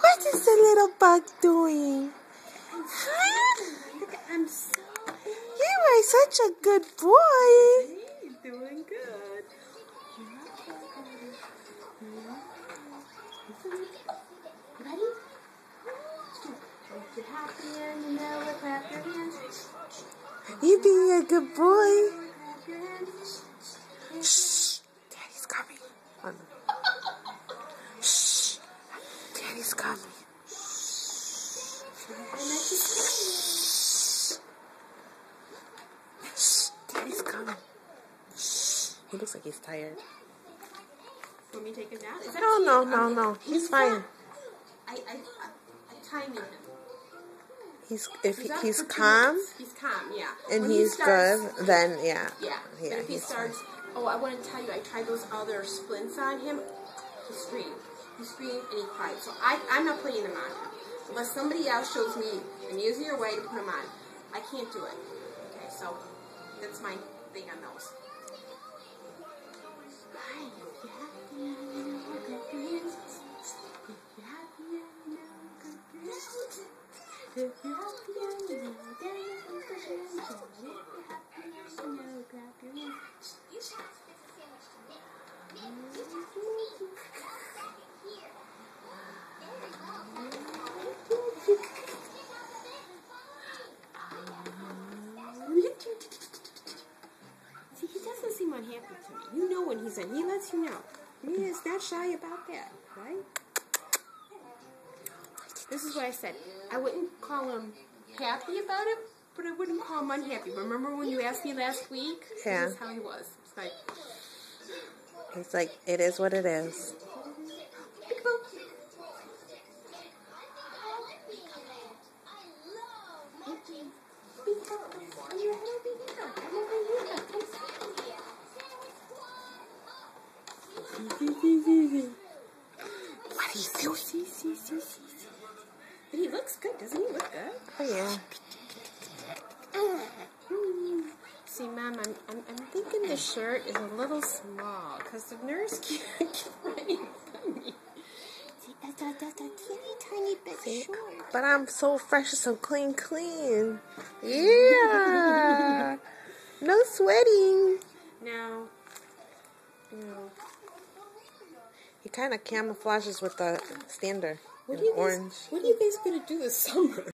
What is the little bug doing? I'm so You are such a good boy. He's doing good. Ready? Get happy and you know it. Clap your hands. You being a good boy. Clap your hands. Shh. Daddy's coming. Oh, no. Shh. Daddy's coming. Shh. Daddy's coming. Shh. He looks like he's tired. Want me to take him down? Is that No. He's fine. I timing him. He's He's calm. He's calm, yeah. And When he's he starts, good. Then yeah. Yeah. But if he he's starts, I want to tell you, I tried those other splints on him. He screamed. He screamed and he cried. So I'm not putting them on him unless somebody else shows me an easier way to put them on. I can't do it. Okay, so that's my thing on those. If you're happy and you know, dance with the hands. If you're happy and you know, clap your hands. See, he doesn't seem unhappy to me. You know when he's in. He lets you know. He is not shy about that, right? This is what I said. I wouldn't call him happy about it, but I wouldn't call him unhappy. Remember when you asked me last week? Yeah. This is how he was. It's like, it is what it is. What do you do? But he looks good. Doesn't he look good? Oh, yeah. See, Mom, I'm thinking the shirt is a little small because the nurse can't get me. See, that's a teeny tiny bit short. But I'm so fresh and so clean. Yeah. No sweating. No. He kind of camouflages with the stander. What are you orange. guys going to do this summer?